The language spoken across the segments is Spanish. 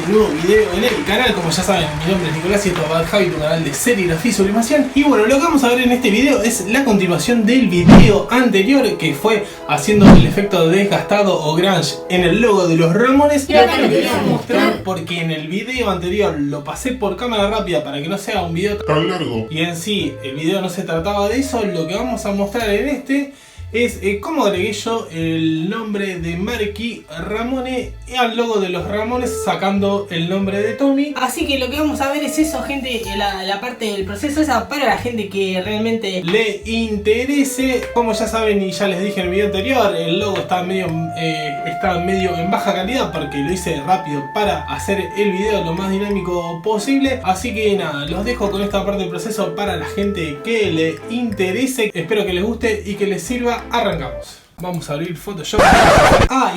un nuevo video en el canal. Como ya saben, mi nombre es Nicolás y esto es Bad Javi, tu canal de serigrafía y sublimación. Y bueno, lo que vamos a ver en este video es la continuación del video anterior, que fue haciendo el efecto desgastado o grunge en el logo de los Ramones. Y acá lo quería mostrar porque en el video anterior lo pasé por cámara rápida para que no sea un video tan largo. Y en sí, el video no se trataba de eso. Lo que vamos a mostrar en este es cómo agregué yo el nombre de Marky Ramone al logo de los Ramones, sacando el nombre de Tommy. Así que lo que vamos a ver es eso, gente, la parte del proceso esa para la gente que realmente le interese. Como ya saben y ya les dije en el video anterior, el logo está medio en baja calidad porque lo hice rápido para hacer el video lo más dinámico posible. Así que nada, los dejo con esta parte del proceso para la gente que le interese. Espero que les guste y que les sirva. Arrancamos. Vamos a abrir Photoshop.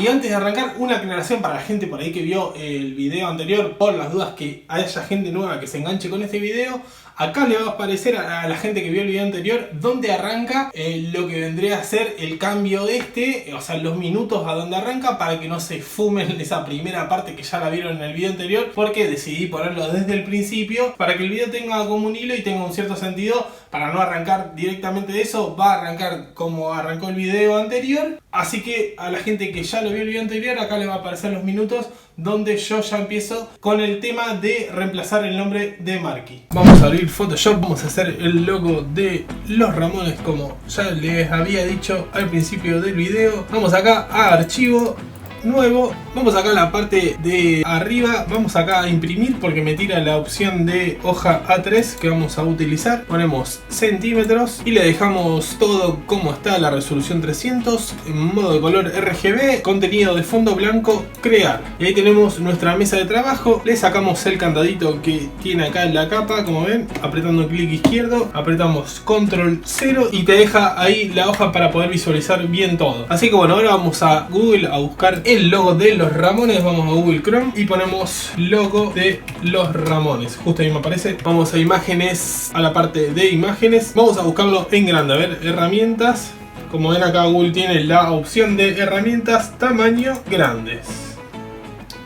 Y antes de arrancar, una aclaración para la gente por ahí que vio el video anterior, por las dudas que haya gente nueva que se enganche con este video. Acá le va a aparecer a la gente que vio el video anterior donde arranca lo que vendría a ser el cambio o sea, los minutos a donde arranca, para que no se fumen esa primera parte que ya la vieron en el video anterior, porque decidí ponerlo desde el principio para que el video tenga como un hilo y tenga un cierto sentido, para no arrancar directamente de eso. Va a arrancar como arrancó el video anterior, así que a la gente que ya lo vio el video anterior, acá le va a aparecer los minutos donde yo ya empiezo con el tema de reemplazar el nombre de Marky. Vamos a abrir Photoshop, vamos a hacer el logo de los Ramones como ya les había dicho al principio del video. Vamos acá a archivo, nuevo, vamos acá a la parte de arriba, vamos acá a imprimir porque me tira la opción de hoja A3 que vamos a utilizar. Ponemos centímetros y le dejamos todo como está, la resolución 300 en modo de color RGB, contenido de fondo blanco, crear. Y ahí tenemos nuestra mesa de trabajo. Le sacamos el candadito que tiene acá en la capa, como ven, apretando clic izquierdo, apretamos control 0 y te deja ahí la hoja para poder visualizar bien todo. Así que bueno, ahora vamos a Google a buscar el logo de los Ramones. Vamos a Google Chrome y ponemos logo de los Ramones. Justo ahí me aparece. Vamos a imágenes, a la parte de imágenes. Vamos a buscarlo en grande. A ver, herramientas. Como ven acá, Google tiene la opción de herramientas tamaño grandes.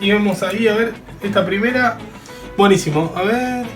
Y vamos ahí a ver esta primera. Buenísimo. A ver.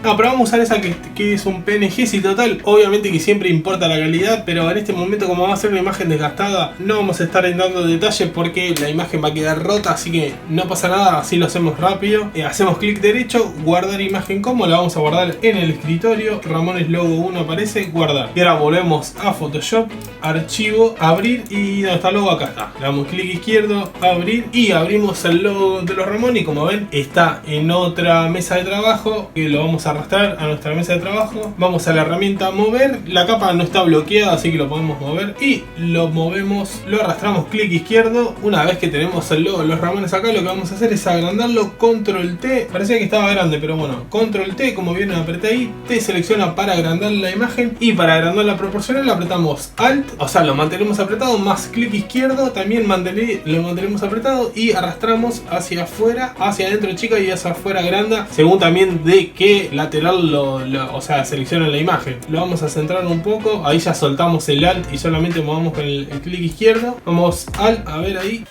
No, pero vamos a usar esa que es un PNG, si total. Obviamente que siempre importa la calidad, pero en este momento, como va a ser una imagen desgastada, no vamos a estar dando detalles porque la imagen va a quedar rota, así que no pasa nada, así lo hacemos rápido. Hacemos clic derecho, guardar imagen como, la vamos a guardar en el escritorio. Ramones logo 1 aparece, guardar. Y ahora volvemos a Photoshop, archivo, abrir, y donde está el logo, acá está. Le damos clic izquierdo, abrir, y abrimos el logo de los Ramones. Y como ven, está en otra mesa de trabajo que lo vamos a arrastrar a nuestra mesa de trabajo. Vamos a la herramienta mover, la capa no está bloqueada, así que lo podemos mover y lo movemos, lo arrastramos, clic izquierdo. Una vez que tenemos el logo de los Ramones acá, lo que vamos a hacer es agrandarlo, control T, parecía que estaba grande pero bueno, control T, como vieron apreté ahí, te selecciona para agrandar la imagen, y para agrandar la proporcional apretamos alt, o sea lo mantenemos apretado, más clic izquierdo, también lo mantenemos apretado y arrastramos hacia afuera, hacia adentro chica y hacia afuera agranda, según también de qué lateral o sea, selecciona la imagen. Lo vamos a centrar un poco, ahí ya soltamos el alt y solamente movamos con el clic izquierdo. Vamos alt, a ver ahí.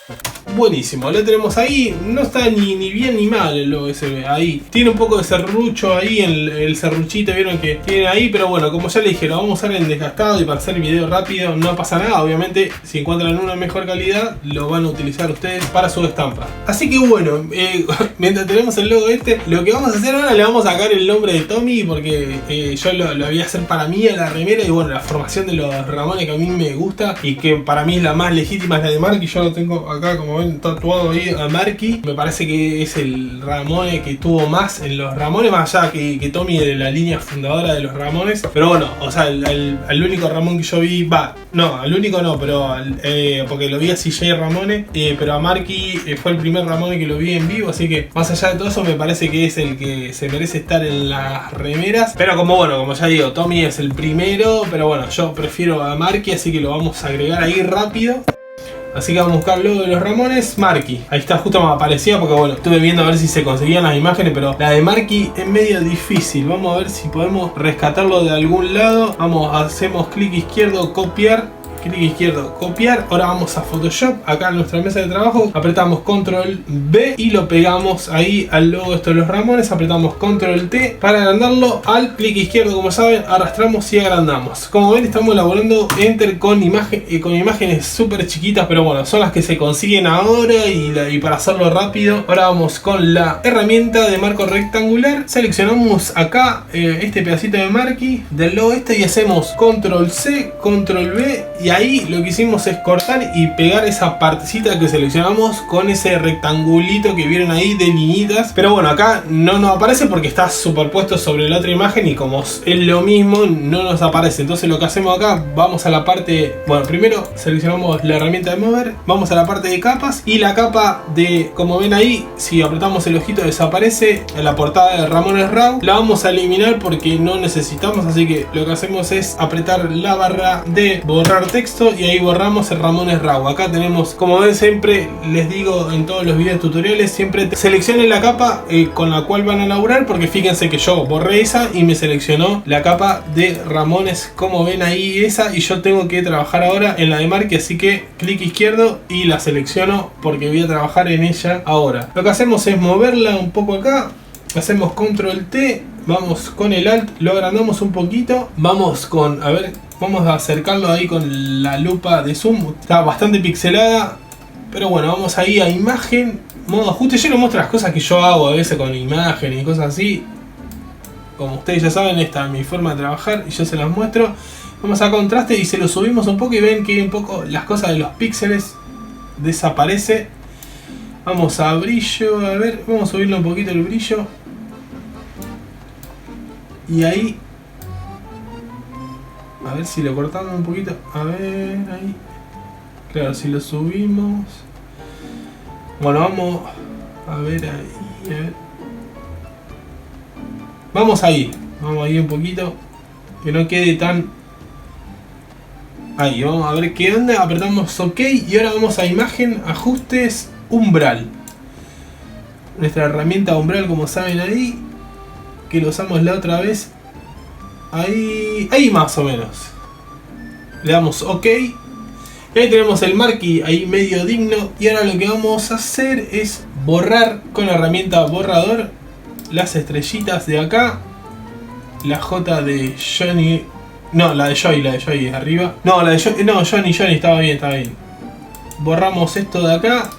Buenísimo, lo tenemos ahí. No está ni bien ni mal el logo ese ahí. Tiene un poco de serrucho ahí, el serruchito, vieron que tiene ahí, pero bueno, como ya le dije, lo vamos a usar en desgastado y para hacer el video rápido no pasa nada. Obviamente, si encuentran una mejor calidad, lo van a utilizar ustedes para su estampa. Así que bueno, mientras tenemos el logo lo que vamos a hacer ahora, le vamos a sacar el nombre de Tommy, porque yo lo voy a hacer para mí a la remera. Y bueno, la formación de los Ramones que a mí me gusta y que para mí es la más legítima, es la de Marky. Yo lo tengo acá, como ven, tatuado ahí a Marky. Me parece que es el Ramone que tuvo más en los Ramones, más allá que Tommy de la línea fundadora de los Ramones. Pero bueno, o sea, el único Ramón que yo vi, al único no, pero porque lo vi a CJ Ramone, pero a Marky fue el primer Ramone que lo vi en vivo. Así que más allá de todo eso, me parece que es el que se merece estar en las remeras. Pero como ya digo, Tommy es el primero, pero bueno, yo prefiero a Marky, así que lo vamos a agregar ahí rápido. Así que vamos a buscar el logo de los Ramones, Marky. Ahí está, justo me aparecía porque bueno, estuve viendo a ver si se conseguían las imágenes, pero la de Marky es medio difícil. Vamos a ver si podemos rescatarlo de algún lado. Hacemos clic izquierdo, copiar. clic izquierdo, copiar. Ahora vamos a Photoshop, acá en nuestra mesa de trabajo, apretamos Control B y lo pegamos ahí al logo esto de los Ramones, apretamos Control T para agrandarlo, al clic izquierdo, como saben, arrastramos y agrandamos. Como ven, estamos elaborando Enter con imágenes súper chiquitas, pero bueno, son las que se consiguen ahora y para hacerlo rápido. Ahora vamos con la herramienta de marco rectangular, seleccionamos acá este pedacito de marquee del logo este y hacemos Control C, Control B, y ahí lo que hicimos es cortar y pegar esa partecita que seleccionamos con ese rectangulito que vieron ahí de niñitas. Pero bueno, acá no nos aparece porque está superpuesto sobre la otra imagen y como es lo mismo no nos aparece. Entonces lo que hacemos acá, vamos a la parte, bueno, primero seleccionamos la herramienta de mover, vamos a la parte de capas y la capa de, como ven ahí, si apretamos el ojito desaparece en la portada de Ramones Raw. La vamos a eliminar porque no necesitamos, así que lo que hacemos es apretar la barra de borrar texto y ahí borramos el Ramones Raw. Acá tenemos, como ven, siempre les digo en todos los videos tutoriales, siempre seleccionen la capa con la cual van a laburar, porque fíjense que yo borré esa y me seleccionó la capa de Ramones, como ven ahí esa, y yo tengo que trabajar ahora en la de marquee, así que clic izquierdo y la selecciono porque voy a trabajar en ella ahora. Lo que hacemos es moverla un poco acá, hacemos Control T, vamos con el Alt, lo agrandamos un poquito, vamos con, a ver, vamos a acercarlo ahí con la lupa de zoom, está bastante pixelada, pero bueno, vamos ahí a imagen, modo ajuste. Yo les muestro las cosas que yo hago a veces con imagen y cosas así, como ustedes ya saben, esta es mi forma de trabajar y yo se las muestro. Vamos a contraste y se lo subimos un poco y ven que un poco las cosas de los píxeles desaparece. Vamos a brillo, a ver, vamos a subirle un poquito el brillo. Y ahí, a ver si lo cortamos un poquito, a ver, ahí, claro, si lo subimos, bueno, vamos a ver ahí, a ver, vamos ahí un poquito, que no quede tan, ahí, vamos a ver qué onda, apretamos OK y ahora vamos a imagen, ajustes, umbral, nuestra herramienta umbral, como saben ahí, que lo usamos la otra vez, ahí más o menos, le damos OK y ahí tenemos el marquee ahí medio digno. Y ahora lo que vamos a hacer es borrar con la herramienta borrador las estrellitas de acá, la J de Johnny, no, la de Joy es arriba, no, la de Joy, no, Johnny estaba bien, borramos esto de acá.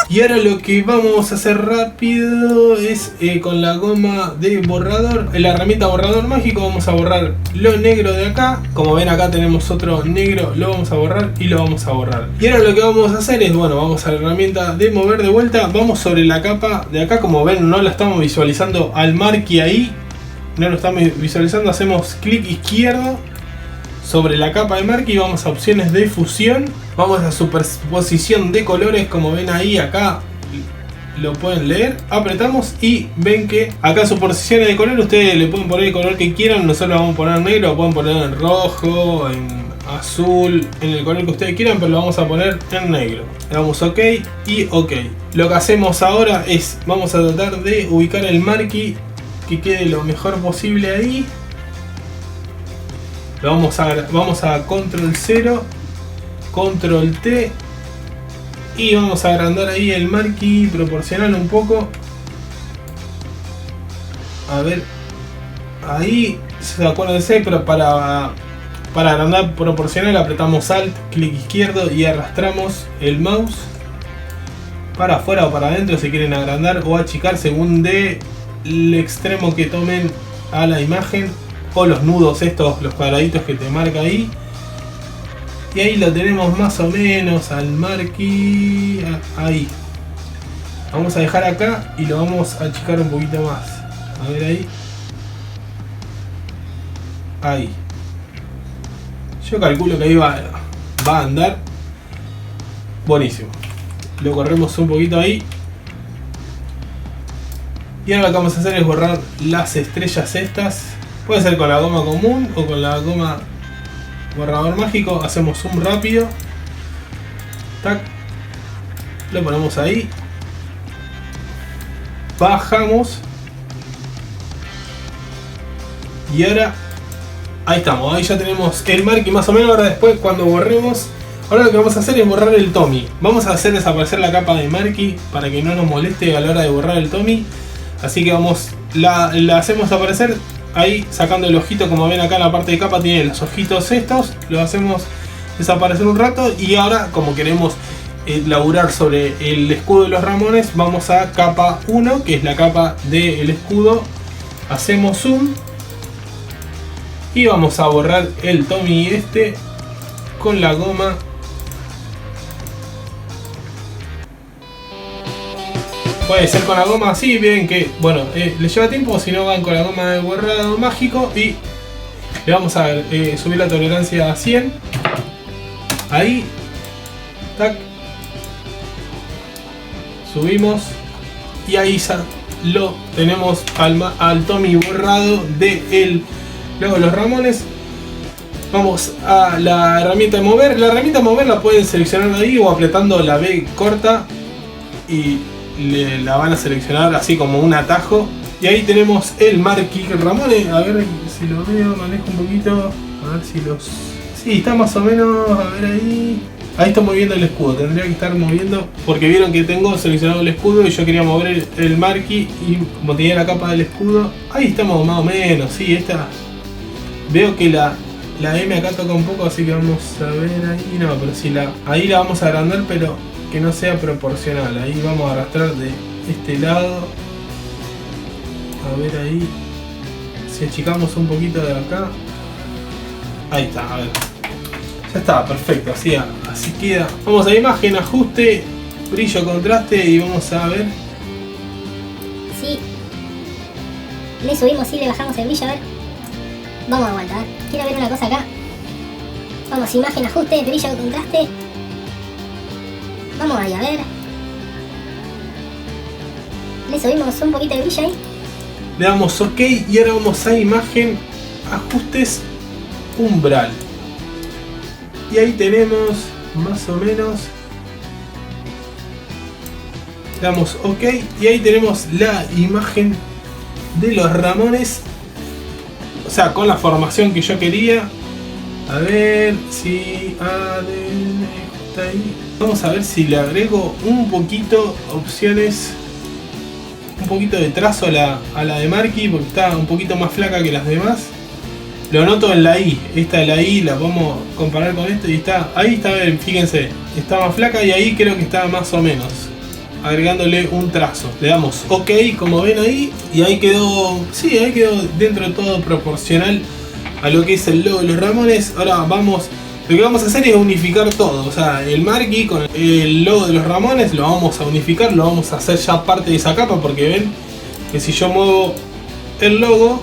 Y ahora lo que vamos a hacer rápido es con la goma de borrador, la herramienta borrador mágico, vamos a borrar lo negro de acá. Como ven, acá tenemos otro negro, lo vamos a borrar y lo vamos a borrar. Y ahora lo que vamos a hacer es, bueno, vamos a la herramienta de mover de vuelta, vamos sobre la capa de acá. Como ven, no la estamos visualizando al marquee ahí, no lo estamos visualizando, hacemos clic izquierdo sobre la capa de marquee y vamos a opciones de fusión, vamos a superposición de colores, como ven ahí, acá lo pueden leer, apretamos y ven que acá superposiciones de color, ustedes le pueden poner el color que quieran, nosotros vamos a poner negro, lo pueden poner en rojo, en azul, en el color que ustedes quieran, pero lo vamos a poner en negro. Le damos OK y OK. Lo que hacemos ahora es, vamos a tratar de ubicar el marquee que quede lo mejor posible ahí. Vamos a Control 0, Control T y vamos a agrandar ahí el marquee, proporcional un poco. A ver, ahí, acuérdense, pero para agrandar proporcional apretamos Alt, clic izquierdo y arrastramos el mouse para afuera o para adentro si quieren agrandar o achicar según del extremo que tomen a la imagen. O los nudos estos, los cuadraditos que te marca ahí. Y ahí lo tenemos más o menos al marquee. Ahí. Vamos a dejar acá y lo vamos a achicar un poquito más. A ver ahí. Ahí. Yo calculo que ahí va a andar. Buenísimo. Lo corremos un poquito ahí. Y ahora lo que vamos a hacer es borrar las estrellas estas. Puede ser con la goma común o con la goma borrador mágico. Hacemos zoom rápido. Tac. Lo ponemos ahí. Bajamos. Y ahora Ahí estamos, ahí ya tenemos el Marky más o menos. Ahora después cuando borremos, ahora lo que vamos a hacer es borrar el Tommy. Vamos a hacer desaparecer la capa de Marky para que no nos moleste a la hora de borrar el Tommy. Así que vamos, la hacemos desaparecer ahí sacando el ojito. Como ven acá en la parte de capa tiene los ojitos estos. Lo hacemos desaparecer un rato y ahora como queremos laburar sobre el escudo de los Ramones, vamos a capa 1, que es la capa del escudo. Hacemos zoom y vamos a borrar el Tommy este con la goma. Puede ser con la goma así, ven que bueno, les lleva tiempo, si no van con la goma de borrado mágico y le vamos a subir la tolerancia a 100. Ahí, tac, subimos y ahí ya lo tenemos al Tommy borrado de luego los Ramones. Vamos a la herramienta de mover. La herramienta de mover la pueden seleccionar ahí o apretando la B corta y la van a seleccionar así como un atajo. Y ahí tenemos el Marky Ramones. A ver si lo veo, manejo un poquito. A ver si los... Sí, está más o menos, a ver ahí. Ahí estoy moviendo el escudo, tendría que estar moviendo porque vieron que tengo seleccionado el escudo y yo quería mover el Marky y como tenía la capa del escudo, ahí estamos más o menos, sí, esta... Veo que la M acá toca un poco, así que vamos a ver ahí, no, pero sí, ahí la vamos a agrandar, pero que no sea proporcional, ahí vamos a arrastrar de este lado, a ver ahí, si achicamos un poquito de acá, ahí está, a ver. Ya está, perfecto, así queda. Vamos a imagen, ajuste, brillo, contraste y vamos a ver. Sí. Le subimos y le bajamos el brillo, a ver. Vamos a aguantar. Quiero ver una cosa acá. Vamos, imagen, ajuste, brillo, contraste. Vamos ahí, a ver. Le subimos un poquito de brillo ahí. Le damos OK y ahora vamos a imagen, ajustes, umbral. Y ahí tenemos más o menos, le damos OK y ahí tenemos la imagen de los Ramones, o sea, con la formación que yo quería. A ver si está ahí. Vamos a ver si le agrego un poquito opciones, un poquito de trazo a la de Marky, porque está un poquito más flaca que las demás. Lo noto en la I, esta de la I la vamos a comparar con esto y ahí está, fíjense, está más flaca y ahí creo que está más o menos, agregándole un trazo. Le damos OK como ven ahí y ahí quedó, sí, ahí quedó dentro de todo proporcional a lo que es el logo de los Ramones. Ahora lo que vamos a hacer es unificar todo, o sea, el Marky con el logo de los Ramones lo vamos a unificar, lo vamos a hacer ya parte de esa capa porque ven que si yo muevo el logo,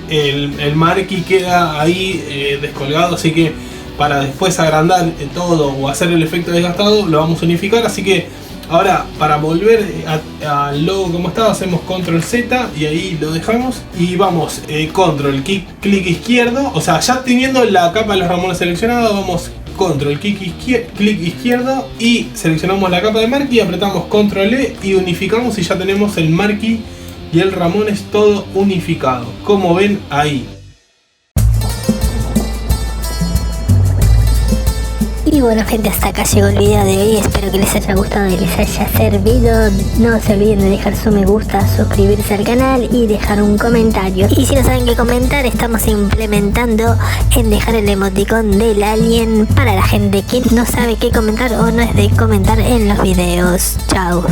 el Marky queda ahí descolgado, así que para después agrandar todo o hacer el efecto desgastado lo vamos a unificar. Así que ahora para volver al logo como estaba hacemos control Z y ahí lo dejamos y vamos control clic izquierdo, o sea, ya teniendo la capa de los Ramones seleccionada, vamos control clic izquierdo y seleccionamos la capa de Marky, apretamos control E y unificamos y ya tenemos el Marky y el Ramones todo unificado, como ven ahí. Y bueno gente, hasta acá llegó el video de hoy, espero que les haya gustado y les haya servido. No se olviden de dejar su me gusta, suscribirse al canal y dejar un comentario. Y si no saben qué comentar, estamos implementando en dejar el emoticón del alien para la gente que no sabe qué comentar o no es de comentar en los videos. Chao.